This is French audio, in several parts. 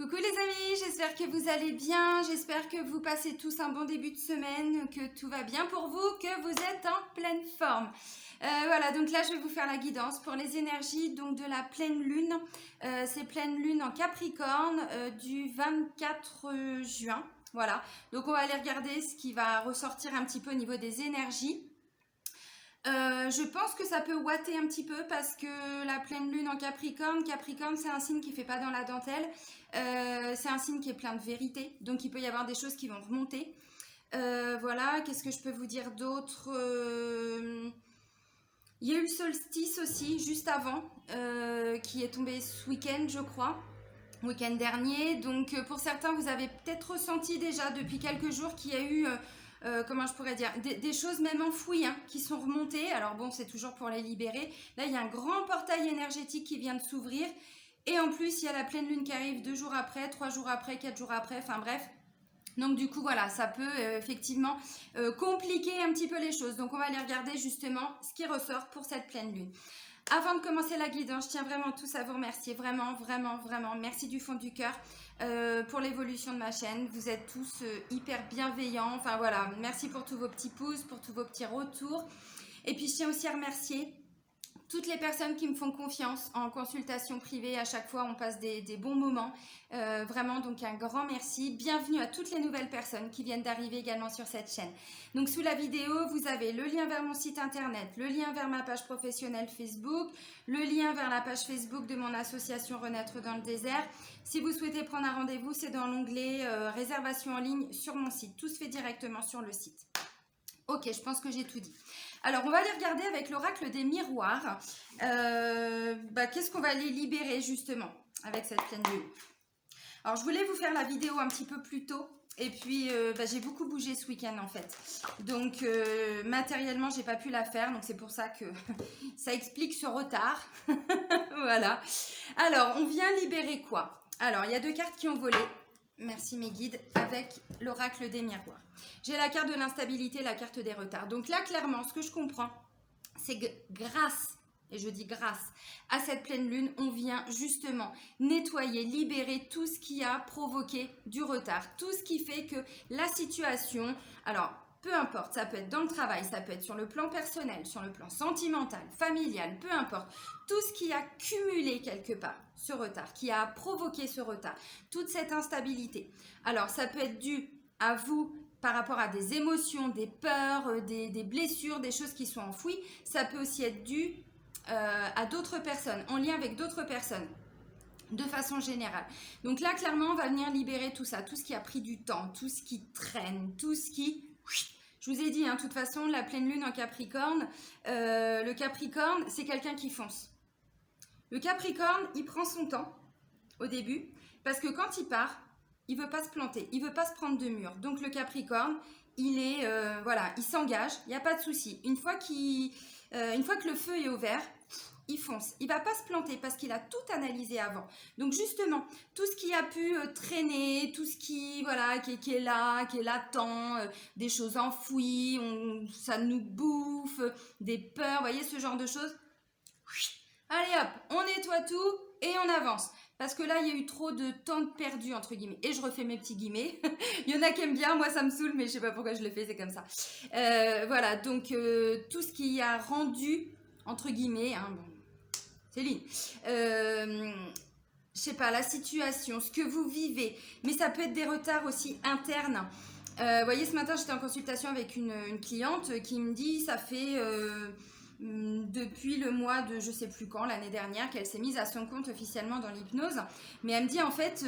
Coucou les amis, j'espère que vous allez bien, j'espère que vous passez tous un bon début de semaine, que tout va bien pour vous, que vous êtes en pleine forme. Voilà, donc là je vais vous faire la guidance pour les énergies donc de la pleine lune. C'est pleine lune en Capricorne du 24 juin. Voilà, donc on va aller regarder ce qui va ressortir un petit peu au niveau des énergies. Je pense que ça peut ouater un petit peu parce que la pleine lune en Capricorne, c'est un signe qui ne fait pas dans la dentelle, c'est un signe qui est plein de vérité, donc il peut y avoir des choses qui vont remonter. Voilà, qu'est-ce que je peux vous dire d'autre? Il y a eu le solstice aussi, juste avant, qui est tombé ce week-end, je crois, week-end dernier. Donc pour certains, vous avez peut-être ressenti déjà depuis quelques jours qu'il y a eu... comment je pourrais dire, des choses même enfouies hein, qui sont remontées. Alors bon, c'est toujours pour les libérer. Là, il y a un grand portail énergétique qui vient de s'ouvrir. Et en plus, il y a la pleine lune qui arrive 2 jours après, 3 jours après, 4 jours après, enfin bref. Donc du coup, voilà, ça peut effectivement compliquer un petit peu les choses. Donc on va aller regarder justement ce qui ressort pour cette pleine lune. Avant de commencer la guidance, je tiens vraiment tous à vous remercier, vraiment, vraiment, vraiment, merci du fond du cœur pour l'évolution de ma chaîne. Vous êtes tous hyper bienveillants, enfin voilà, merci pour tous vos petits pouces, pour tous vos petits retours. Et puis je tiens aussi à remercier toutes les personnes qui me font confiance en consultation privée. À chaque fois, on passe des bons moments. Vraiment, donc un grand merci. Bienvenue à toutes les nouvelles personnes qui viennent d'arriver également sur cette chaîne. Donc, sous la vidéo, vous avez le lien vers mon site internet, le lien vers ma page professionnelle Facebook, le lien vers la page Facebook de mon association Renaître dans le désert. Si vous souhaitez prendre un rendez-vous, c'est dans l'onglet réservation en ligne sur mon site. Tout se fait directement sur le site. Ok, je pense que j'ai tout dit. Alors, on va aller regarder avec l'oracle des miroirs. Qu'est-ce qu'on va aller libérer justement avec cette pleine lune? Alors, je voulais vous faire la vidéo un petit peu plus tôt. Et puis, j'ai beaucoup bougé ce week-end en fait. Donc, matériellement, j'ai pas pu la faire. Donc, c'est pour ça que ça explique ce retard. Voilà. Alors, on vient libérer quoi? Alors, il y a 2 cartes qui ont volé. Merci mes guides, avec l'oracle des miroirs. J'ai la carte de l'instabilité, la carte des retards. Donc là, clairement, ce que je comprends, c'est que grâce, et je dis grâce, à cette pleine lune, on vient justement nettoyer, libérer tout ce qui a provoqué du retard. Tout ce qui fait que la situation, alors peu importe, ça peut être dans le travail, ça peut être sur le plan personnel, sur le plan sentimental, familial, peu importe. Tout ce qui a cumulé quelque part ce retard, qui a provoqué ce retard, toute cette instabilité. Alors, ça peut être dû à vous par rapport à des émotions, des peurs, des blessures, des choses qui sont enfouies. Ça peut aussi être dû à d'autres personnes, en lien avec d'autres personnes, de façon générale. Donc là, clairement, on va venir libérer tout ça, tout ce qui a pris du temps, tout ce qui traîne, tout ce qui... Je vous ai dit, de toute façon, la pleine lune en Capricorne, le Capricorne, c'est quelqu'un qui fonce. Le Capricorne, il prend son temps au début, parce que quand il part, il ne veut pas se planter, il ne veut pas se prendre de mur. Donc le Capricorne, il est, il s'engage, il n'y a pas de souci. Une fois que le feu est au vert, il fonce. Il ne va pas se planter parce qu'il a tout analysé avant. Donc justement, tout ce qui a pu traîner, tout ce qui, qui est là, qui est latent, des choses enfouies, ça nous bouffe, des peurs, vous voyez ce genre de choses. Allez hop, on nettoie tout et on avance. Parce que là, il y a eu trop de temps perdu, entre guillemets. Et je refais mes petits guillemets. Il y en a qui aiment bien, moi ça me saoule, mais je sais pas pourquoi je le fais, c'est comme ça. Voilà, donc tout ce qui a rendu, entre guillemets, Céline, je sais pas, la situation, ce que vous vivez, mais ça peut être des retards aussi internes. Vous voyez, ce matin, j'étais en consultation avec une cliente qui me dit, ça fait... depuis le mois de je sais plus quand, l'année dernière, qu'elle s'est mise à son compte officiellement dans l'hypnose. Mais elle me dit en fait,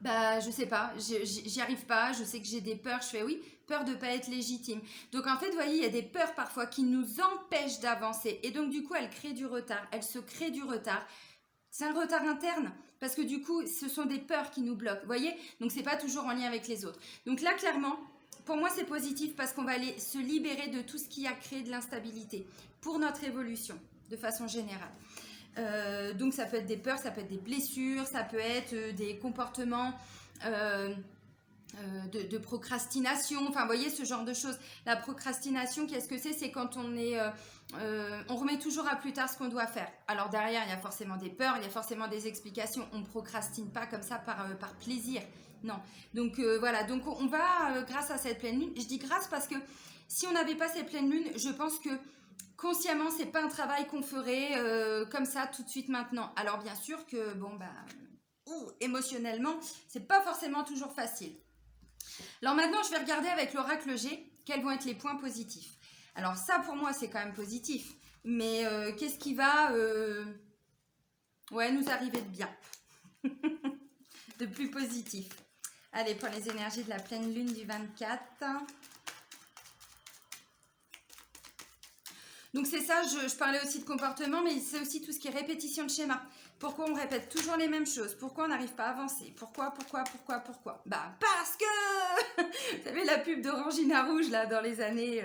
je sais pas, j'y arrive pas, je sais que j'ai des peurs. Je fais oui, peur de pas être légitime. Donc en fait, vous voyez, il y a des peurs parfois qui nous empêchent d'avancer. Et donc du coup, elle crée du retard, elle se crée du retard. C'est un retard interne parce que du coup, ce sont des peurs qui nous bloquent, vous voyez. Donc c'est pas toujours en lien avec les autres. Donc là, clairement, pour moi, c'est positif parce qu'on va aller se libérer de tout ce qui a créé de l'instabilité pour notre évolution, de façon générale. Donc, ça peut être des peurs, ça peut être des blessures, ça peut être des comportements de procrastination, enfin vous voyez ce genre de choses. La procrastination, qu'est-ce que c'est? C'est quand on remet toujours à plus tard ce qu'on doit faire. Alors derrière, il y a forcément des peurs, il y a forcément des explications. On ne procrastine pas comme ça par plaisir. Non. Donc voilà, donc on va, grâce à cette pleine lune, je dis grâce parce que si on n'avait pas cette pleine lune, je pense que consciemment, c'est pas un travail qu'on ferait comme ça tout de suite maintenant. Alors bien sûr que, bon, bah, émotionnellement, c'est pas forcément toujours facile. Alors maintenant, je vais regarder avec l'oracle G quels vont être les points positifs. Alors ça, pour moi, c'est quand même positif. Mais qu'est-ce qui va nous arriver de bien, de plus positif? Allez, pour les énergies de la pleine lune du 24. Donc c'est ça, je parlais aussi de comportement, mais c'est aussi tout ce qui est répétition de schéma. Pourquoi on répète toujours les mêmes choses? Pourquoi on n'arrive pas à avancer? Pourquoi? Bah parce que vous savez la pub d'Orangina Rouge là dans les années...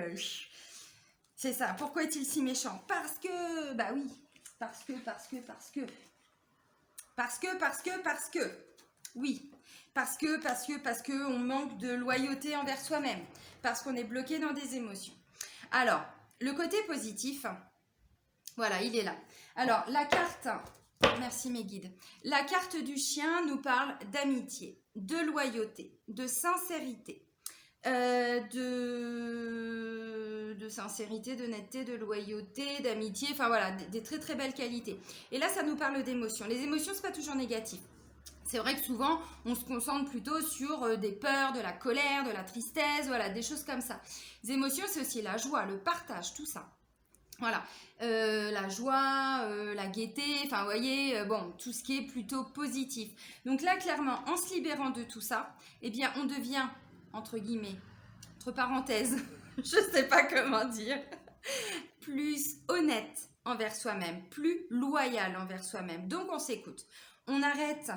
c'est ça, pourquoi est-il si méchant? Parce que... Bah oui, parce que... Oui, parce que on manque de loyauté envers soi-même. Parce qu'on est bloqué dans des émotions. Alors... Le côté positif, voilà, il est là. Alors, la carte, merci mes guides. La carte du chien nous parle d'amitié, de loyauté, de sincérité, de sincérité, d'honnêteté, de loyauté, d'amitié, enfin voilà, des très très belles qualités. Et là, ça nous parle d'émotions. Les émotions, c'est pas toujours négatif. C'est vrai que souvent, on se concentre plutôt sur des peurs, de la colère, de la tristesse, voilà, des choses comme ça. Les émotions, c'est aussi la joie, le partage, tout ça. Voilà, la joie, la gaieté, enfin, vous voyez, bon, tout ce qui est plutôt positif. Donc là, clairement, en se libérant de tout ça, eh bien, on devient, entre guillemets, entre parenthèses, je ne sais pas comment dire, plus honnête envers soi-même, plus loyal envers soi-même. Donc, on s'écoute. On arrête...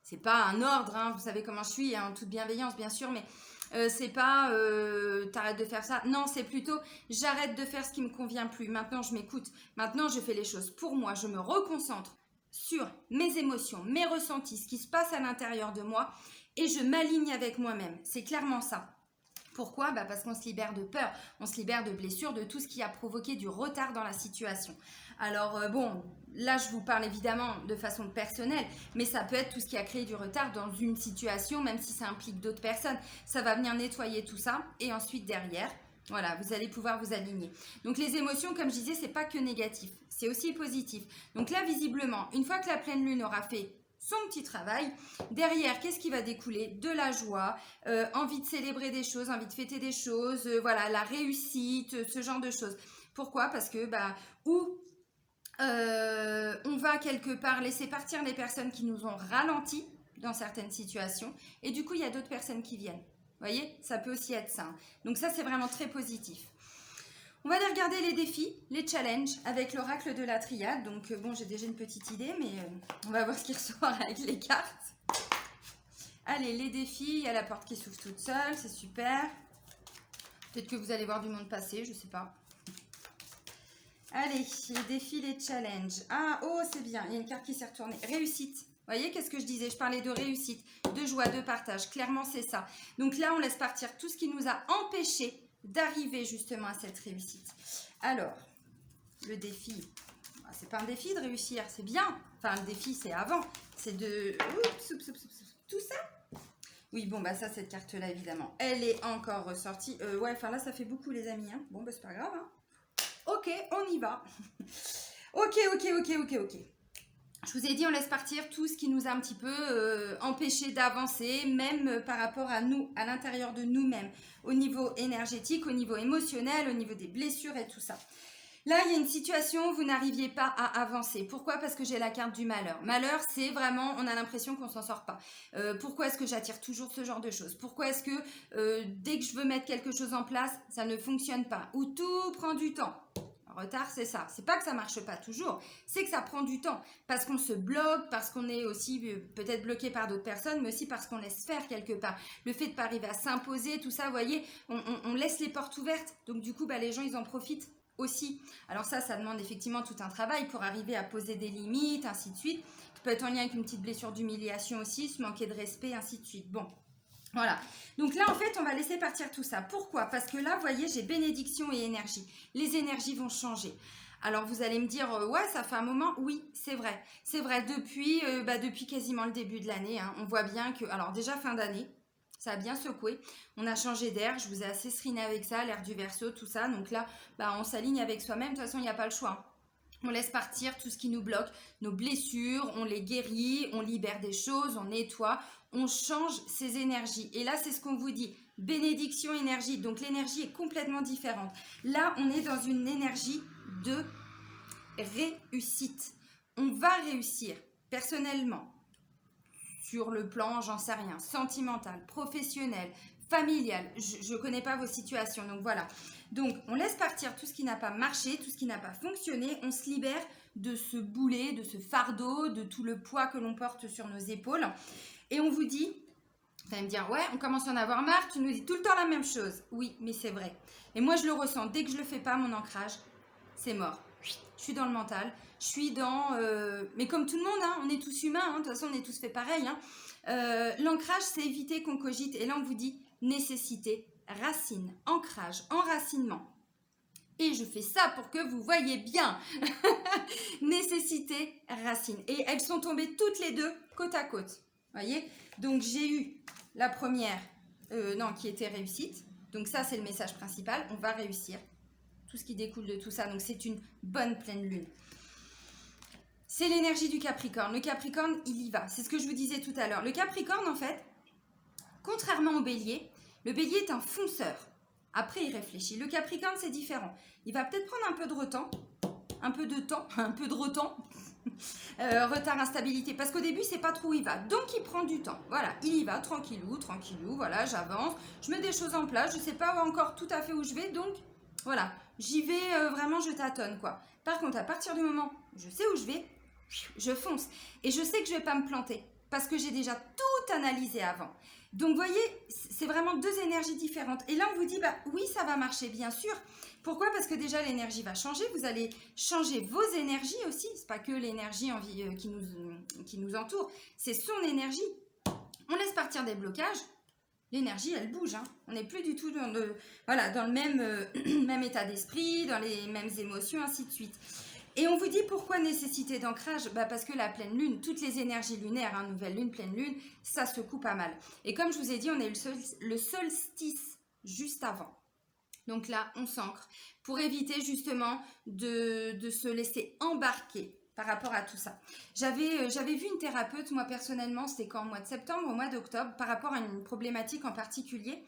C'est pas un ordre, hein, vous savez comment je suis, en toute bienveillance bien sûr, mais c'est pas t'arrêtes de faire ça. Non, c'est plutôt j'arrête de faire ce qui me convient plus. Maintenant, je m'écoute. Maintenant, je fais les choses pour moi. Je me reconcentre sur mes émotions, mes ressentis, ce qui se passe à l'intérieur de moi et je m'aligne avec moi-même. C'est clairement ça. Pourquoi? Bah parce qu'on se libère de peur, on se libère de blessures, de tout ce qui a provoqué du retard dans la situation. Alors bon, là je vous parle évidemment de façon personnelle, mais ça peut être tout ce qui a créé du retard dans une situation, même si ça implique d'autres personnes. Ça va venir nettoyer tout ça et ensuite derrière, voilà, vous allez pouvoir vous aligner. Donc les émotions, comme je disais, c'est pas que négatif, c'est aussi positif. Donc là, visiblement, une fois que la pleine lune aura fait son petit travail. Derrière, qu'est-ce qui va découler? De la joie, envie de célébrer des choses, envie de fêter des choses, voilà, la réussite, ce genre de choses. Pourquoi? Parce que, on va quelque part laisser partir les personnes qui nous ont ralenti dans certaines situations, et du coup, il y a d'autres personnes qui viennent. Vous voyez? Ça peut aussi être ça. Hein. Donc ça, c'est vraiment très positif. On va aller regarder les défis, les challenges avec l'oracle de la triade. Donc bon, j'ai déjà une petite idée, mais on va voir ce qui ressort avec les cartes. Allez, les défis, il y a la porte qui s'ouvre toute seule, c'est super. Peut-être que vous allez voir du monde passer, je sais pas. Allez, les défis, les challenges. Ah, oh, c'est bien, il y a une carte qui s'est retournée. Réussite. Vous voyez, qu'est-ce que je disais? Je parlais de réussite, de joie, de partage. Clairement, c'est ça. Donc là, on laisse partir tout ce qui nous a empêchés d'arriver justement à cette réussite. Alors, le défi, c'est pas un défi de réussir, c'est bien. Enfin, le défi, c'est avant. C'est de... tout ça. Oui, bon, bah ça, cette carte-là, évidemment, elle est encore ressortie. Ouais, enfin là, ça fait beaucoup, les amis. Hein. Bon, bah c'est pas grave. Hein. Ok, on y va. Ok. Je vous ai dit, on laisse partir tout ce qui nous a un petit peu empêché d'avancer, même par rapport à nous, à l'intérieur de nous-mêmes, au niveau énergétique, au niveau émotionnel, au niveau des blessures et tout ça. Là, il y a une situation où vous n'arriviez pas à avancer. Pourquoi? Parce que j'ai la carte du malheur. Malheur, c'est vraiment, on a l'impression qu'on s'en sort pas. Pourquoi est-ce que j'attire toujours ce genre de choses? Pourquoi est-ce que dès que je veux mettre quelque chose en place, ça ne fonctionne pas? Ou tout prend du temps? Retard, c'est ça. C'est pas que ça marche pas toujours, c'est que ça prend du temps. Parce qu'on se bloque, parce qu'on est aussi peut-être bloqué par d'autres personnes, mais aussi parce qu'on laisse faire quelque part. Le fait de pas arriver à s'imposer, tout ça, vous voyez, on laisse les portes ouvertes. Donc du coup, les gens, ils en profitent aussi. Alors ça demande effectivement tout un travail pour arriver à poser des limites, ainsi de suite. Ça peut être en lien avec une petite blessure d'humiliation aussi, se manquer de respect, ainsi de suite. Bon. Voilà. Donc là, en fait, on va laisser partir tout ça. Pourquoi? Parce que là, vous voyez, j'ai bénédiction et énergie. Les énergies vont changer. Alors, vous allez me dire, ouais, ça fait un moment. Oui, c'est vrai. C'est vrai, depuis quasiment le début de l'année, hein, on voit bien que... Alors, déjà, fin d'année, ça a bien secoué. On a changé d'air. Je vous ai assez seriné avec ça, l'air du Verseau, tout ça. Donc là, on s'aligne avec soi-même. De toute façon, il n'y a pas le choix. On laisse partir tout ce qui nous bloque, nos blessures, on les guérit, on libère des choses, on nettoie, on change ses énergies. Et là, c'est ce qu'on vous dit, bénédiction, énergie. Donc l'énergie est complètement différente. Là, on est dans une énergie de réussite. On va réussir personnellement, sur le plan, j'en sais rien, sentimental, professionnel, familial. Je ne connais pas vos situations, donc voilà. Donc, on laisse partir tout ce qui n'a pas marché, tout ce qui n'a pas fonctionné. On se libère de ce boulet, de ce fardeau, de tout le poids que l'on porte sur nos épaules. Et on vous dit, vous allez me dire, ouais, on commence à en avoir marre, tu nous dis tout le temps la même chose. Oui, mais c'est vrai. Et moi, je le ressens. Dès que je ne le fais pas, mon ancrage, c'est mort. Je suis dans le mental, je suis dans... mais comme tout le monde, hein, on est tous humains, hein, de toute façon, on est tous fait pareil. Hein. L'ancrage, c'est éviter qu'on cogite. Et là, on vous dit nécessité, racine, ancrage, enracinement. Et je fais ça pour que vous voyez bien. Nécessité, racine. Et elles sont tombées toutes les deux côte à côte. Voyez? Donc, j'ai eu la première, qui était réussite. Donc, ça, c'est le message principal. On va réussir. Tout ce qui découle de tout ça. Donc, c'est une bonne pleine lune. C'est l'énergie du Capricorne. Le Capricorne, il y va. C'est ce que je vous disais tout à l'heure. Le Capricorne, en fait, contrairement au Bélier, le Bélier est un fonceur. Après, il réfléchit. Le Capricorne, c'est différent. Il va peut-être prendre un peu de retard. Retard, instabilité. Parce qu'au début, c'est pas trop où il va. Donc, il prend du temps. Voilà, il y va tranquillou. Voilà, j'avance. Je mets des choses en place. Je sais pas encore tout à fait où je vais. Donc, voilà, j'y vais vraiment, je tâtonne, quoi. Par contre, à partir du moment où je sais où je vais, je fonce. Et je sais que je vais pas me planter. Parce que j'ai déjà tout analysé avant. Donc, vous voyez, c'est vraiment deux énergies différentes. Et là, on vous dit, oui, ça va marcher, bien sûr. Pourquoi? Parce que déjà, l'énergie va changer. Vous allez changer vos énergies aussi. C'est pas que l'énergie qui nous entoure. C'est son énergie. On laisse partir des blocages. L'énergie, elle bouge. Hein. On n'est plus du tout dans le même état d'esprit, dans les mêmes émotions, ainsi de suite. Et on vous dit pourquoi nécessité d'ancrage? Parce que la pleine lune, toutes les énergies lunaires, hein, nouvelle lune, pleine lune, ça secoue pas mal. Et comme je vous ai dit, on est le solstice juste avant. Donc là, on s'ancre pour éviter justement de se laisser embarquer par rapport à tout ça. J'avais vu une thérapeute, moi personnellement, c'était quand, au mois de septembre, au mois d'octobre, par rapport à une problématique en particulier.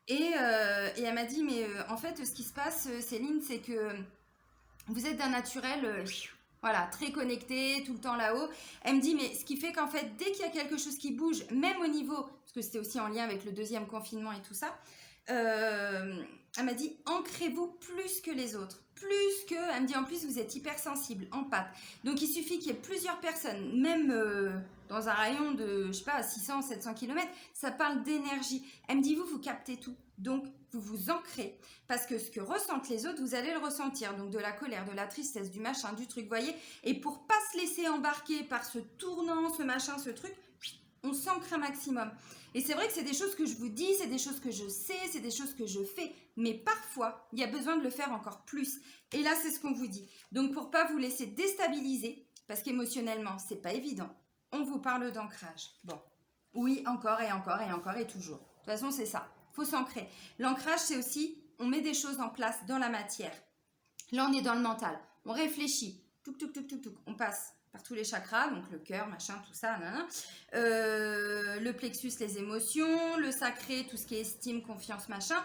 Et elle m'a dit, mais en fait, ce qui se passe, Céline, c'est que vous êtes d'un naturel, voilà, très connecté, tout le temps là-haut. Elle me dit, mais ce qui fait qu'en fait, dès qu'il y a quelque chose qui bouge, même au niveau, parce que c'était aussi en lien avec le deuxième confinement et tout ça, elle m'a dit, ancrez-vous plus que les autres. Elle me dit, en plus, vous êtes hypersensible, empathe. Donc, il suffit qu'il y ait plusieurs personnes, même dans un rayon de, je sais pas, 600, 700 km, ça parle d'énergie. Elle me dit, vous captez tout. Donc, vous vous ancrez. Parce que ce que ressentent les autres, vous allez le ressentir. Donc, de la colère, de la tristesse, du machin, du truc, voyez. Et pour pas se laisser embarquer par ce tournant, ce machin, ce truc, on s'ancre un maximum. Et c'est vrai que c'est des choses que je vous dis, c'est des choses que je sais, c'est des choses que je fais. Mais parfois, il y a besoin de le faire encore plus. Et là, c'est ce qu'on vous dit. Donc, pour pas vous laisser déstabiliser, parce qu'émotionnellement, c'est pas évident, on vous parle d'ancrage. Bon, oui, encore et encore et encore et toujours. De toute façon, c'est ça. Faut s'ancrer. L'ancrage, c'est aussi, on met des choses en place dans la matière. Là, on est dans le mental. On réfléchit. On passe par tous les chakras, donc le cœur, machin, tout ça, le plexus, les émotions, le sacré, tout ce qui est estime, confiance, machin,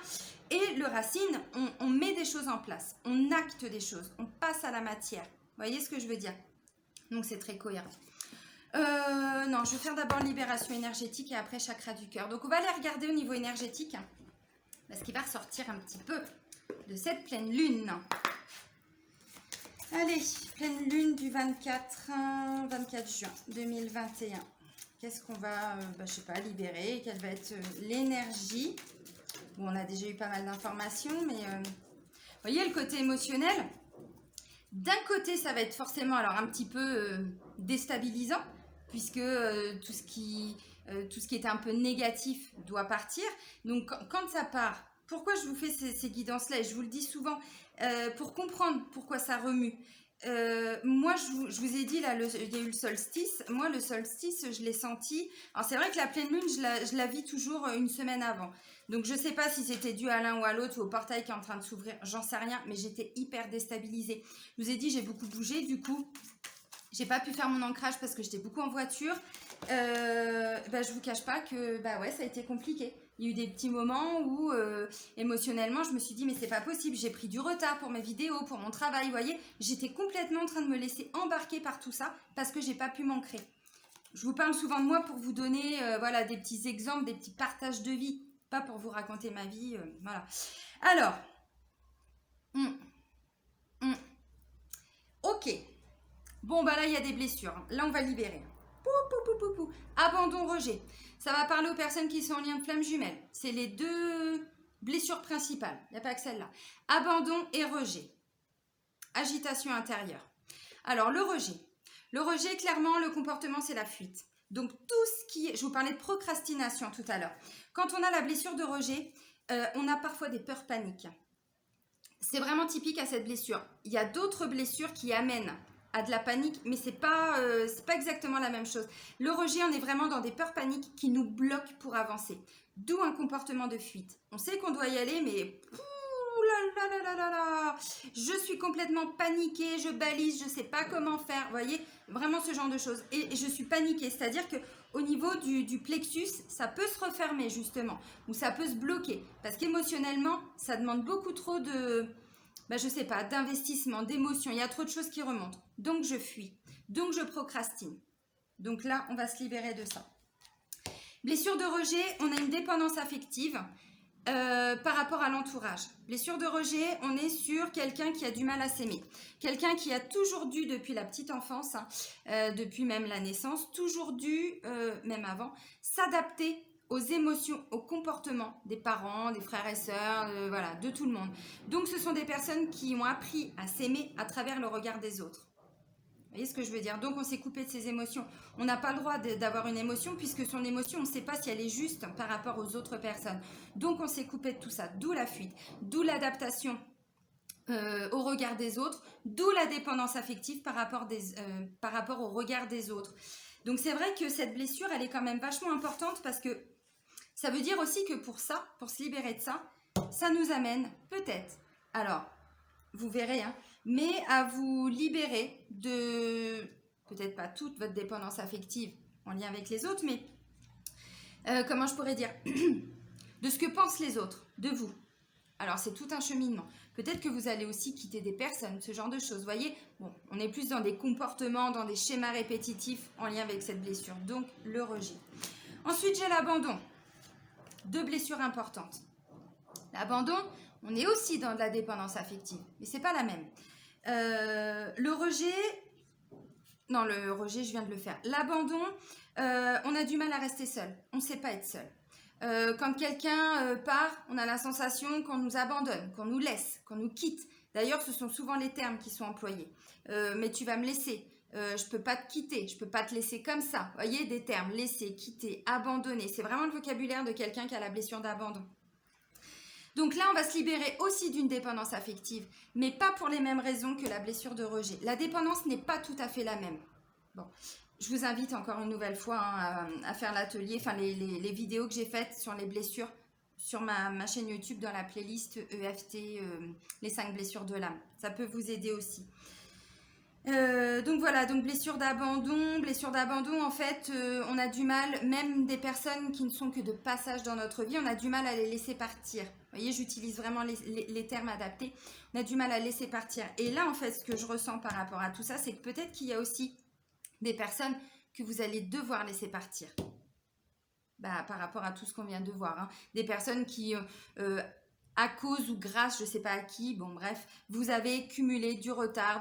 et le racine, on met des choses en place, on acte des choses, on passe à la matière. Vous voyez ce que je veux dire? Donc c'est très cohérent. Non, je vais faire d'abord libération énergétique et après chakra du cœur. Donc on va aller regarder au niveau énergétique, parce qu'il va ressortir un petit peu de cette pleine lune. Allez, pleine lune du 24 juin 2021. Qu'est-ce qu'on va, je sais pas, libérer? Quelle va être l'énergie? Bon, on a déjà eu pas mal d'informations, mais vous voyez le côté émotionnel? D'un côté, ça va être forcément alors un petit peu déstabilisant, puisque tout ce qui est un peu négatif doit partir. Donc quand ça part, pourquoi je vous fais ces guidances-là, et je vous le dis souvent, pour comprendre pourquoi ça remue. Moi, je vous ai dit, là, il y a eu le solstice. Moi, le solstice, je l'ai senti. Alors, c'est vrai que la pleine lune, je la vis toujours une semaine avant. Donc, je ne sais pas si c'était dû à l'un ou à l'autre ou au portail qui est en train de s'ouvrir. J'en sais rien, mais j'étais hyper déstabilisée. Je vous ai dit, j'ai beaucoup bougé. Du coup, j'ai pas pu faire mon ancrage parce que j'étais beaucoup en voiture. Je vous cache pas que ouais, ça a été compliqué. Il y a eu des petits moments où émotionnellement je me suis dit mais c'est pas possible, j'ai pris du retard pour mes vidéos, pour mon travail, vous voyez, j'étais complètement en train de me laisser embarquer par tout ça parce que j'ai pas pu m'ancrer. Je vous parle souvent de moi pour vous donner voilà, des petits exemples, des petits partages de vie, pas pour vous raconter ma vie, voilà. Alors, ok. Bon, bah là, il y a des blessures. Là, on va libérer. Abandon, rejet. Ça va parler aux personnes qui sont en lien de flamme jumelle. C'est les deux blessures principales. Il n'y a pas que celle-là. Abandon et rejet. Agitation intérieure. Alors, le rejet. Le rejet, clairement, le comportement, c'est la fuite. Donc, tout ce qui est... Je vous parlais de procrastination tout à l'heure. Quand on a la blessure de rejet, on a parfois des peurs paniques. C'est vraiment typique à cette blessure. Il y a d'autres blessures qui amènent à de la panique, mais c'est pas exactement la même chose. Le rejet, on est vraiment dans des peurs paniques qui nous bloquent pour avancer. D'où un comportement de fuite. On sait qu'on doit y aller, mais je suis complètement paniquée, je balise, je sais pas comment faire. Vous voyez, vraiment ce genre de choses. Et je suis paniquée, c'est-à-dire que au niveau du plexus, ça peut se refermer justement, ou ça peut se bloquer, parce qu'émotionnellement, ça demande beaucoup trop de... je sais pas, d'investissement, d'émotion, il y a trop de choses qui remontent. Donc je fuis, donc je procrastine. Donc là, on va se libérer de ça. Blessure de rejet, on a une dépendance affective par rapport à l'entourage. Blessure de rejet, on est sur quelqu'un qui a du mal à s'aimer. Quelqu'un qui a toujours dû, depuis la petite enfance, depuis même la naissance, toujours dû, même avant, s'adapter aux émotions, aux comportements des parents, des frères et sœurs, voilà, de tout le monde. Donc ce sont des personnes qui ont appris à s'aimer à travers le regard des autres. Vous voyez ce que je veux dire? Donc on s'est coupé de ses émotions. On n'a pas le droit d'avoir une émotion puisque son émotion, on ne sait pas si elle est juste par rapport aux autres personnes. Donc on s'est coupé de tout ça, d'où la fuite, d'où l'adaptation au regard des autres, d'où la dépendance affective par rapport au regard des autres. Donc c'est vrai que cette blessure, elle est quand même vachement importante parce que ça veut dire aussi que pour ça, pour se libérer de ça, ça nous amène peut-être, alors vous verrez, hein, mais à vous libérer de, peut-être pas toute votre dépendance affective en lien avec les autres, mais comment je pourrais dire, de ce que pensent les autres, de vous. Alors c'est tout un cheminement. Peut-être que vous allez aussi quitter des personnes, ce genre de choses. Vous voyez, bon, on est plus dans des comportements, dans des schémas répétitifs en lien avec cette blessure. Donc le rejet. Ensuite, j'ai l'abandon. Deux blessures importantes. L'abandon, on est aussi dans de la dépendance affective, mais c'est pas la même. Le rejet, non, le rejet, je viens de le faire. L'abandon, on a du mal à rester seul. On ne sait pas être seul. Quand quelqu'un part, on a la sensation qu'on nous abandonne, qu'on nous laisse, qu'on nous quitte. D'ailleurs, ce sont souvent les termes qui sont employés. Mais tu vas me laisser. Je peux pas te quitter, je peux pas te laisser comme ça. Vous voyez, des termes, laisser, quitter, abandonner. C'est vraiment le vocabulaire de quelqu'un qui a la blessure d'abandon. Donc là, on va se libérer aussi d'une dépendance affective, mais pas pour les mêmes raisons que la blessure de rejet. La dépendance n'est pas tout à fait la même. Bon, je vous invite encore une nouvelle fois à faire l'atelier, enfin les vidéos que j'ai faites sur les blessures sur ma chaîne YouTube dans la playlist EFT, les 5 blessures de l'âme. Ça peut vous aider aussi. Donc voilà, donc blessure d'abandon, en fait, on a du mal, même des personnes qui ne sont que de passage dans notre vie, on a du mal à les laisser partir. Vous voyez, j'utilise vraiment les termes adaptés. On a du mal à laisser partir. Et là, en fait, ce que je ressens par rapport à tout ça, c'est que peut-être qu'il y a aussi des personnes que vous allez devoir laisser partir. Par rapport à tout ce qu'on vient de voir. Hein. Des personnes qui... à cause ou grâce, je ne sais pas à qui, bon bref, vous avez cumulé du retard,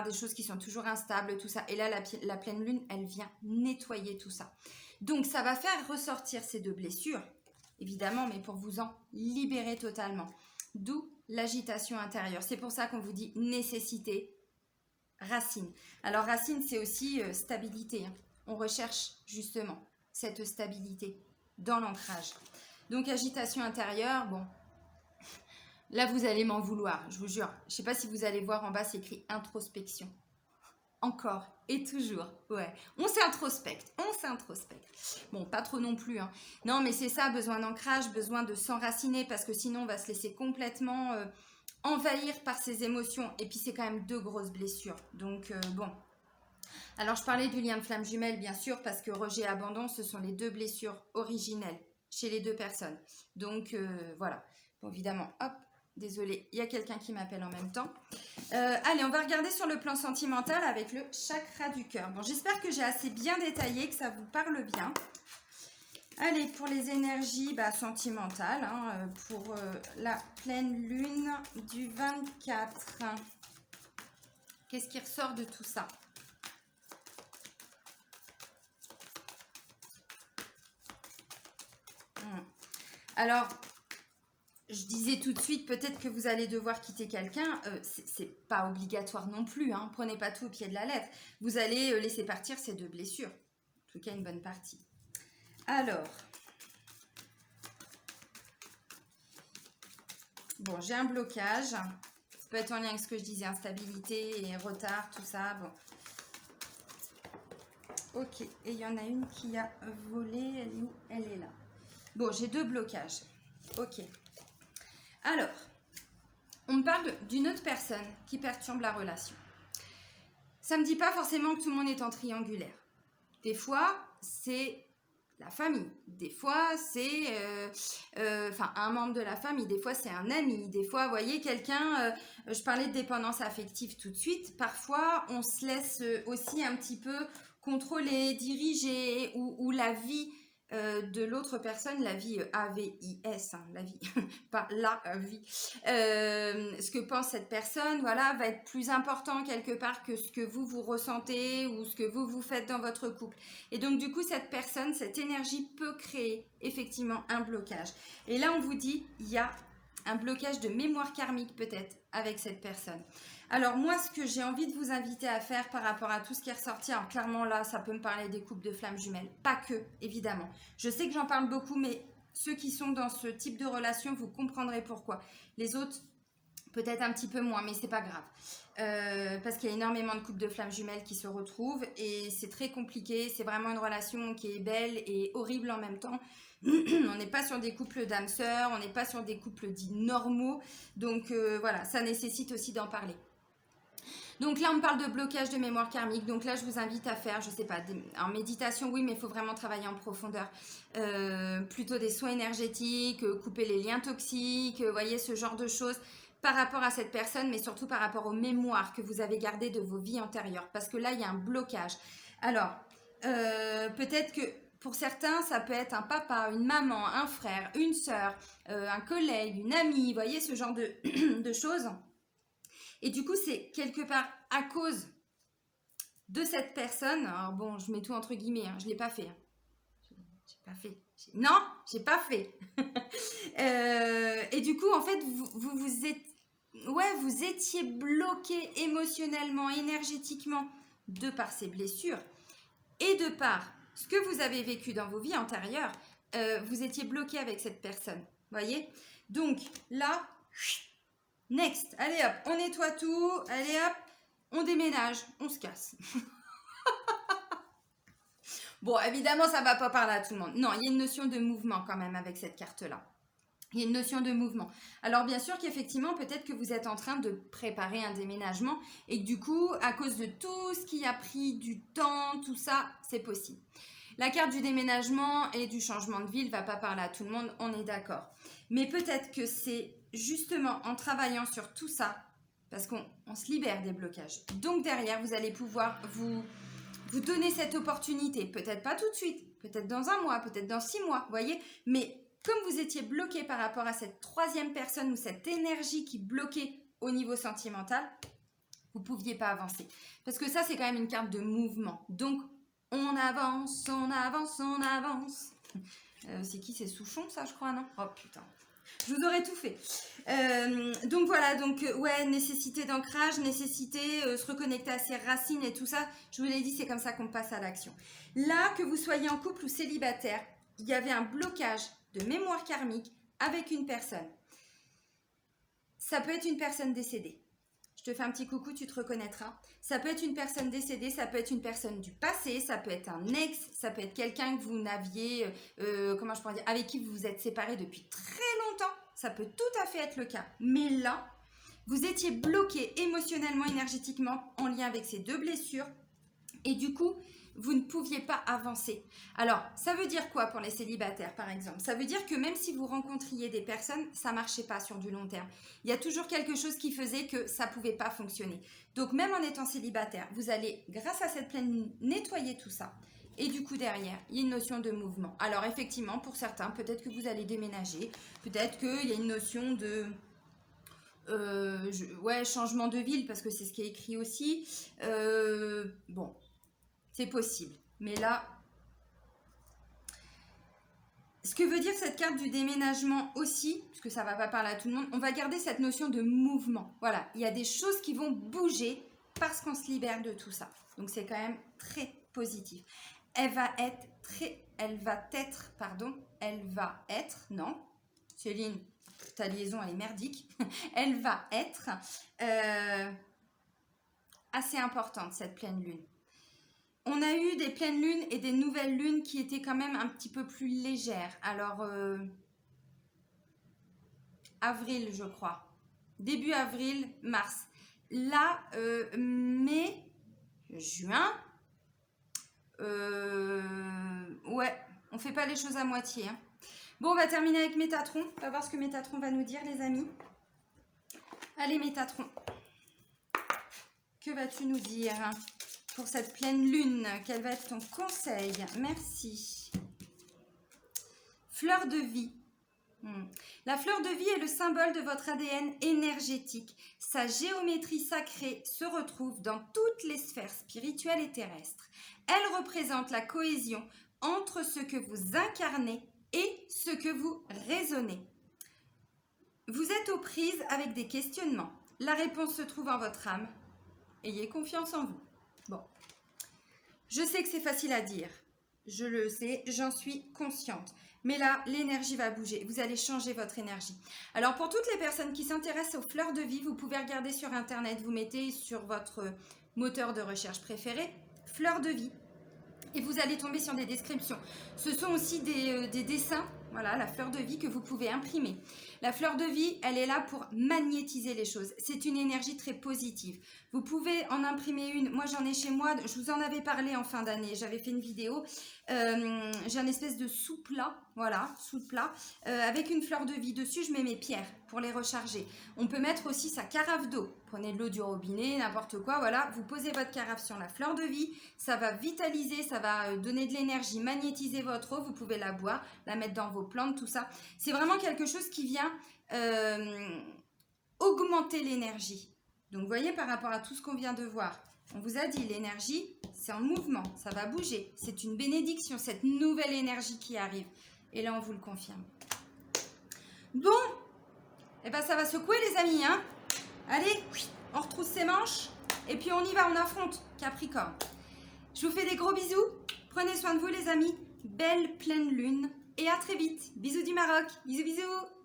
des choses qui sont toujours instables, tout ça. Et là, la pleine lune, elle vient nettoyer tout ça. Donc, ça va faire ressortir ces deux blessures, évidemment, mais pour vous en libérer totalement. D'où l'agitation intérieure. C'est pour ça qu'on vous dit nécessité, racine. Alors, racine, c'est aussi stabilité. Hein. on recherche justement cette stabilité dans l'ancrage. Donc agitation intérieure, bon, là vous allez m'en vouloir, je vous jure. Je ne sais pas si vous allez voir en bas, c'est écrit introspection. Encore et toujours, ouais. On s'introspecte. Bon, pas trop non plus, hein. Non, mais c'est ça, besoin d'ancrage, besoin de s'enraciner, parce que sinon on va se laisser complètement envahir par ses émotions. Et puis c'est quand même 2 grosses blessures. Donc bon. Alors je parlais du lien de flamme jumelle, bien sûr, parce que rejet et abandon, ce sont les 2 blessures originelles chez les 2 personnes. Donc voilà. Bon, évidemment, hop. Désolée, il y a quelqu'un qui m'appelle en même temps. Allez, on va regarder sur le plan sentimental avec le chakra du cœur. Bon, j'espère que j'ai assez bien détaillé, que ça vous parle bien. Allez, pour les énergies sentimentales, hein, pour la pleine lune du 24. Qu'est-ce qui ressort de tout ça? Alors, je disais tout de suite, peut-être que vous allez devoir quitter quelqu'un. C'est pas obligatoire non plus. Hein. Prenez pas tout au pied de la lettre. Vous allez laisser partir ces 2 blessures. En tout cas, une bonne partie. Alors. Bon, j'ai un blocage. Ça peut être en lien avec ce que je disais, instabilité et retard, tout ça. Bon. Ok. Et il y en a une qui a volé. Elle est où? Elle est là. Bon, j'ai 2 blocages. Ok. Alors, on me parle d'une autre personne qui perturbe la relation. Ça ne me dit pas forcément que tout le monde est en triangulaire. Des fois, c'est la famille. Des fois, c'est un membre de la famille. Des fois, c'est un ami. Des fois, vous voyez, quelqu'un... je parlais de dépendance affective tout de suite. Parfois, on se laisse aussi un petit peu contrôler, diriger, ou la vie... de l'autre personne, la vie A-V-I-S, hein, la vie, pas la vie. Ce que pense cette personne, voilà, va être plus important quelque part que ce que vous ressentez ou ce que vous faites dans votre couple. Et donc, du coup, cette personne, cette énergie peut créer effectivement un blocage. Et là, on vous dit, il y a un blocage de mémoire karmique peut-être avec cette personne. Alors moi, ce que j'ai envie de vous inviter à faire par rapport à tout ce qui est ressorti, alors clairement là, ça peut me parler des couples de flammes jumelles, pas que, évidemment. Je sais que j'en parle beaucoup, mais ceux qui sont dans ce type de relation, vous comprendrez pourquoi. Les autres, peut-être un petit peu moins, mais c'est pas grave. Parce qu'il y a énormément de couples de flammes jumelles qui se retrouvent et c'est très compliqué. C'est vraiment une relation qui est belle et horrible en même temps. On n'est pas sur des couples d'âmes sœurs, on n'est pas sur des couples dits normaux. Donc voilà, ça nécessite aussi d'en parler. Donc là, on me parle de blocage de mémoire karmique. Donc là, je vous invite à faire, je sais pas, en méditation, oui, mais il faut vraiment travailler en profondeur. Plutôt des soins énergétiques, couper les liens toxiques, voyez, ce genre de choses par rapport à cette personne, mais surtout par rapport aux mémoires que vous avez gardées de vos vies antérieures. Parce que là, il y a un blocage. Alors, peut-être que pour certains, ça peut être un papa, une maman, un frère, une sœur, un collègue, une amie, vous voyez, ce genre de choses. Et du coup, c'est quelque part à cause de cette personne. Alors bon, je mets tout entre guillemets, hein, je ne l'ai pas fait. Hein. J'ai pas fait. Non, j'ai pas fait. Et du coup, en fait, vous étiez bloqué émotionnellement, énergétiquement, de par ces blessures et de par ce que vous avez vécu dans vos vies antérieures. Vous étiez bloqué avec cette personne. Voyez? Donc là... Next, allez hop, on nettoie tout, allez hop, on déménage, on se casse. Bon, évidemment, ça ne va pas parler à tout le monde. Non, il y a une notion de mouvement quand même avec cette carte-là. Il y a une notion de mouvement. Alors, bien sûr qu'effectivement, peut-être que vous êtes en train de préparer un déménagement et que du coup, à cause de tout ce qui a pris du temps, tout ça, c'est possible. La carte du déménagement et du changement de ville ne va pas parler à tout le monde, on est d'accord. Mais peut-être que c'est justement en travaillant sur tout ça, parce qu'on se libère des blocages. Donc derrière, vous allez pouvoir vous donner cette opportunité. Peut-être pas tout de suite, peut-être dans 1 mois, peut-être dans 6 mois, vous voyez. Mais comme vous étiez bloqué par rapport à cette 3e personne ou cette énergie qui bloquait au niveau sentimental, vous ne pouviez pas avancer. Parce que ça, c'est quand même une carte de mouvement. Donc, on avance, on avance, on avance. C'est qui? C'est Souchon, ça, je crois, non? Oh, putain. Je vous aurais tout fait. Donc voilà, donc ouais, nécessité d'ancrage, nécessité se reconnecter à ses racines et tout ça. Je vous l'ai dit, c'est comme ça qu'on passe à l'action. Là, que vous soyez en couple ou célibataire, il y avait un blocage de mémoire karmique avec une personne. Ça peut être une personne décédée. Je te fais un petit coucou, tu te reconnaîtras. Ça peut être une personne décédée, ça peut être une personne du passé, ça peut être un ex, ça peut être quelqu'un que vous n'aviez, comment je pourrais dire, avec qui vous vous êtes séparés depuis très longtemps. Ça peut tout à fait être le cas. Mais là, vous étiez bloqué émotionnellement, énergétiquement en lien avec ces deux blessures. Et du coup, vous ne pouviez pas avancer. Alors, ça veut dire quoi pour les célibataires, par exemple? Ça veut dire que même si vous rencontriez des personnes, ça ne marchait pas sur du long terme. Il y a toujours quelque chose qui faisait que ça ne pouvait pas fonctionner. Donc, même en étant célibataire, vous allez, grâce à cette pleine lune, nettoyer tout ça. Et du coup, derrière, il y a une notion de mouvement. Alors, effectivement, pour certains, peut-être que vous allez déménager. Peut-être qu'il y a une notion de... ouais, changement de ville, parce que c'est ce qui est écrit aussi. Bon... C'est possible. Mais là, ce que veut dire cette carte du déménagement aussi, parce que ça ne va pas parler à tout le monde, on va garder cette notion de mouvement. Voilà, il y a des choses qui vont bouger parce qu'on se libère de tout ça. Donc, c'est quand même très positif. Non, Céline, ta liaison, elle est merdique. Elle va être assez importante, cette pleine lune. On a eu des pleines lunes et des nouvelles lunes qui étaient quand même un petit peu plus légères. Alors, avril, je crois. Début avril, mars. Là, mai, juin, ouais, on ne fait pas les choses à moitié. Hein. Bon, on va terminer avec Métatron. On va voir ce que Métatron va nous dire, les amis. Allez, Métatron. Que vas-tu nous dire pour cette pleine lune? Quel va être ton conseil? Merci. Fleur de vie. La fleur de vie est le symbole de votre ADN énergétique. Sa géométrie sacrée se retrouve dans toutes les sphères spirituelles et terrestres. Elle représente la cohésion entre ce que vous incarnez et ce que vous raisonnez. Vous êtes aux prises avec des questionnements. La réponse se trouve en votre âme. Ayez confiance en vous. Bon, je sais que c'est facile à dire, je le sais, j'en suis consciente. Mais là, l'énergie va bouger, vous allez changer votre énergie. Alors pour toutes les personnes qui s'intéressent aux fleurs de vie, vous pouvez regarder sur internet, vous mettez sur votre moteur de recherche préféré, fleurs de vie. Et vous allez tomber sur des descriptions. Ce sont aussi des dessins, voilà, la fleur de vie que vous pouvez imprimer. La fleur de vie, elle est là pour magnétiser les choses. C'est une énergie très positive. Vous pouvez en imprimer une. Moi, j'en ai chez moi. Je vous en avais parlé en fin d'année. J'avais fait une vidéo. J'ai un espèce de sous-plat, voilà, sous-plat, avec une fleur de vie dessus. Je mets mes pierres pour les recharger. On peut mettre aussi sa carafe d'eau. Prenez de l'eau du robinet, n'importe quoi, voilà. Vous posez votre carafe sur la fleur de vie. Ça va vitaliser, ça va donner de l'énergie, magnétiser votre eau. Vous pouvez la boire, la mettre dans vos plantes, tout ça. C'est vraiment quelque chose qui vient augmenter l'énergie. Donc, vous voyez, par rapport à tout ce qu'on vient de voir, on vous a dit, l'énergie, c'est en mouvement, ça va bouger. C'est une bénédiction, cette nouvelle énergie qui arrive. Et là, on vous le confirme. Bon, eh ben, ça va secouer, les amis, hein. Allez, on retrousse ses manches et puis on y va, on affronte Capricorne. Je vous fais des gros bisous. Prenez soin de vous, les amis. Belle pleine lune et à très vite. Bisous du Maroc. Bisous, bisous.